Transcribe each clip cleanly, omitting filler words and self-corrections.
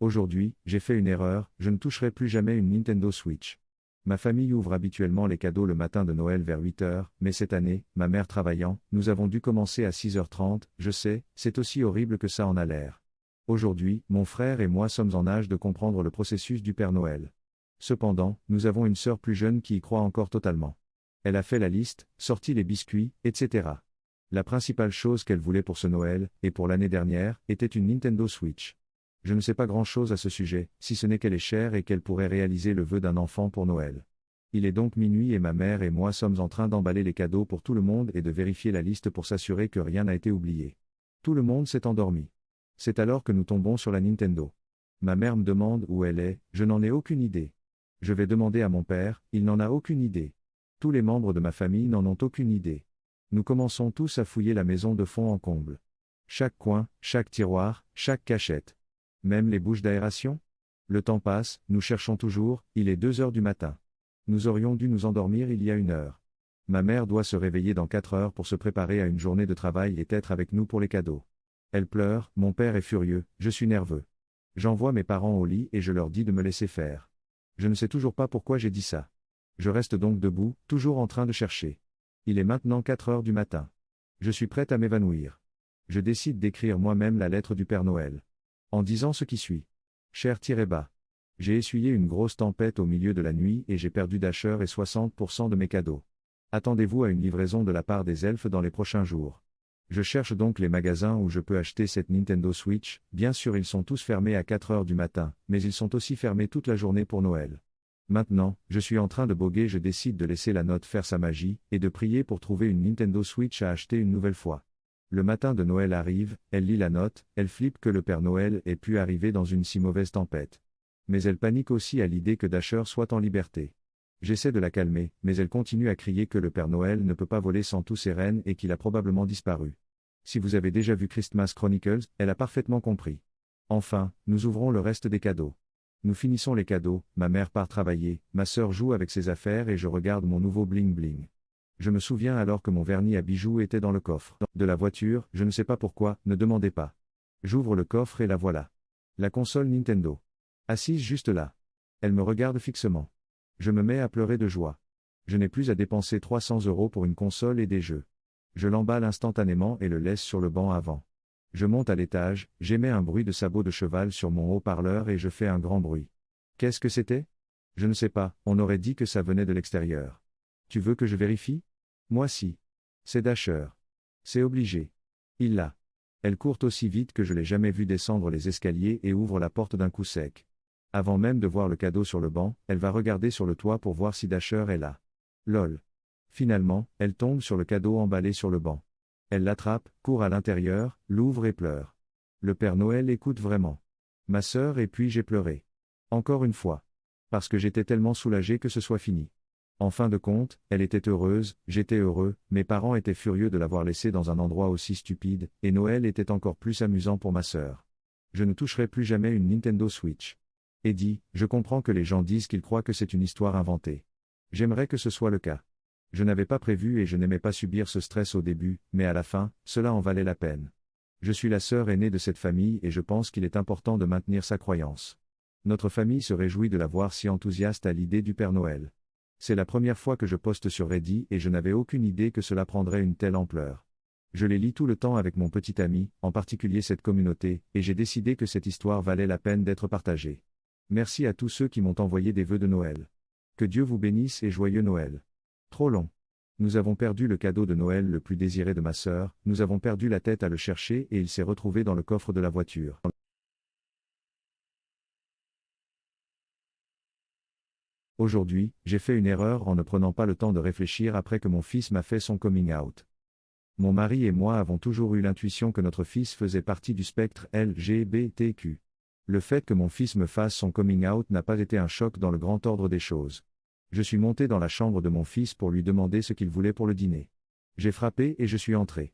Aujourd'hui, j'ai fait une erreur, je ne toucherai plus jamais une Nintendo Switch. Ma famille ouvre habituellement les cadeaux le matin de Noël vers 8h, mais cette année, ma mère travaillant, nous avons dû commencer à 6h30, je sais, c'est aussi horrible que ça en a l'air. Aujourd'hui, mon frère et moi sommes en âge de comprendre le processus du Père Noël. Cependant, nous avons une sœur plus jeune qui y croit encore totalement. Elle a fait la liste, sorti les biscuits, etc. La principale chose qu'elle voulait pour ce Noël, et pour l'année dernière, était une Nintendo Switch. Je ne sais pas grand-chose à ce sujet, si ce n'est qu'elle est chère et qu'elle pourrait réaliser le vœu d'un enfant pour Noël. Il est donc minuit et ma mère et moi sommes en train d'emballer les cadeaux pour tout le monde et de vérifier la liste pour s'assurer que rien n'a été oublié. Tout le monde s'est endormi. C'est alors que nous tombons sur la Nintendo. Ma mère me demande où elle est, je n'en ai aucune idée. Je vais demander à mon père, il n'en a aucune idée. Tous les membres de ma famille n'en ont aucune idée. Nous commençons tous à fouiller la maison de fond en comble. Chaque coin, chaque tiroir, chaque cachette. Même les bouches d'aération ? Le temps passe, nous cherchons toujours, il est 2h du matin. Nous aurions dû nous endormir il y a 1 heure. Ma mère doit se réveiller dans 4 heures pour se préparer à une journée de travail et être avec nous pour les cadeaux. Elle pleure, mon père est furieux, je suis nerveux. J'envoie mes parents au lit et je leur dis de me laisser faire. Je ne sais toujours pas pourquoi j'ai dit ça. Je reste donc debout, toujours en train de chercher. Il est maintenant 4 heures du matin. Je suis prête à m'évanouir. Je décide d'écrire moi-même la lettre du Père Noël. En disant ce qui suit. Cher-bas. J'ai essuyé une grosse tempête au milieu de la nuit et j'ai perdu Dasher et 60% de mes cadeaux. Attendez-vous à une livraison de la part des elfes dans les prochains jours. Je cherche donc les magasins où je peux acheter cette Nintendo Switch, bien sûr ils sont tous fermés à 4 heures du matin, mais ils sont aussi fermés toute la journée pour Noël. Maintenant, je suis en train de boguer, je décide de laisser la note faire sa magie, et de prier pour trouver une Nintendo Switch à acheter une nouvelle fois. Le matin de Noël arrive, elle lit la note, elle flippe que le Père Noël ait pu arriver dans une si mauvaise tempête. Mais elle panique aussi à l'idée que Dasher soit en liberté. J'essaie de la calmer, mais elle continue à crier que le Père Noël ne peut pas voler sans tous ses rennes et qu'il a probablement disparu. Si vous avez déjà vu Christmas Chronicles, elle a parfaitement compris. Enfin, nous ouvrons le reste des cadeaux. Nous finissons les cadeaux, ma mère part travailler, ma sœur joue avec ses affaires et je regarde mon nouveau bling bling. Je me souviens alors que mon vernis à bijoux était dans le coffre de la voiture, je ne sais pas pourquoi, ne demandez pas. J'ouvre le coffre et la voilà. La console Nintendo. Assise juste là. Elle me regarde fixement. Je me mets à pleurer de joie. Je n'ai plus à dépenser 300 € pour une console et des jeux. Je l'emballe instantanément et le laisse sur le banc avant. Je monte à l'étage, j'émets un bruit de sabots de cheval sur mon haut-parleur et je fais un grand bruit. Qu'est-ce que c'était ? Je ne sais pas, on aurait dit que ça venait de l'extérieur. Tu veux que je vérifie ? Moi si. C'est Dasher. C'est obligé. Il l'a. Elle court aussi vite que je l'ai jamais vue descendre les escaliers et ouvre la porte d'un coup sec. Avant même de voir le cadeau sur le banc, elle va regarder sur le toit pour voir si Dasher est là. Lol. Finalement, elle tombe sur le cadeau emballé sur le banc. Elle l'attrape, court à l'intérieur, l'ouvre et pleure. Le Père Noël écoute vraiment. Ma sœur et puis j'ai pleuré. Encore une fois. Parce que j'étais tellement soulagé que ce soit fini. En fin de compte, elle était heureuse, j'étais heureux, mes parents étaient furieux de l'avoir laissée dans un endroit aussi stupide, et Noël était encore plus amusant pour ma sœur. Je ne toucherai plus jamais une Nintendo Switch. Eddie, je comprends que les gens disent qu'ils croient que c'est une histoire inventée. J'aimerais que ce soit le cas. Je n'avais pas prévu et je n'aimais pas subir ce stress au début, mais à la fin, cela en valait la peine. Je suis la sœur aînée de cette famille et je pense qu'il est important de maintenir sa croyance. Notre famille se réjouit de la voir si enthousiaste à l'idée du Père Noël. C'est la première fois que je poste sur Reddit et je n'avais aucune idée que cela prendrait une telle ampleur. Je les lis tout le temps avec mon petit ami, en particulier cette communauté, et j'ai décidé que cette histoire valait la peine d'être partagée. Merci à tous ceux qui m'ont envoyé des vœux de Noël. Que Dieu vous bénisse et joyeux Noël. Trop long. Nous avons perdu le cadeau de Noël le plus désiré de ma sœur, nous avons perdu la tête à le chercher et il s'est retrouvé dans le coffre de la voiture. Aujourd'hui, j'ai fait une erreur en ne prenant pas le temps de réfléchir après que mon fils m'a fait son coming out. Mon mari et moi avons toujours eu l'intuition que notre fils faisait partie du spectre LGBTQ. Le fait que mon fils me fasse son coming out n'a pas été un choc dans le grand ordre des choses. Je suis monté dans la chambre de mon fils pour lui demander ce qu'il voulait pour le dîner. J'ai frappé et je suis entré.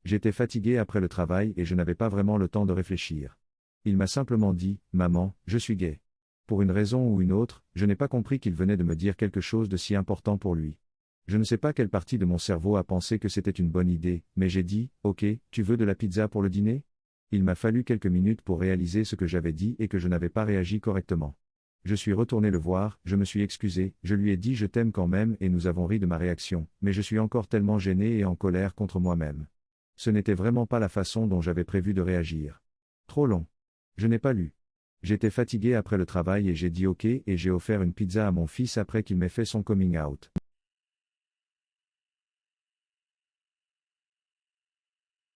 J'étais fatigué après le travail et je n'avais pas vraiment le temps de réfléchir. Il m'a simplement dit, « Maman, je suis gay. » Pour une raison ou une autre, je n'ai pas compris qu'il venait de me dire quelque chose de si important pour lui. Je ne sais pas quelle partie de mon cerveau a pensé que c'était une bonne idée, mais j'ai dit, « Ok, tu veux de la pizza pour le dîner ? Il m'a fallu quelques minutes pour réaliser ce que j'avais dit et que je n'avais pas réagi correctement. Je suis retourné le voir, je me suis excusé, je lui ai dit je t'aime quand même et nous avons ri de ma réaction, mais je suis encore tellement gêné et en colère contre moi-même. Ce n'était vraiment pas la façon dont j'avais prévu de réagir. Trop long. Je n'ai pas lu. J'étais fatigué après le travail et j'ai dit ok et j'ai offert une pizza à mon fils après qu'il m'ait fait son coming out.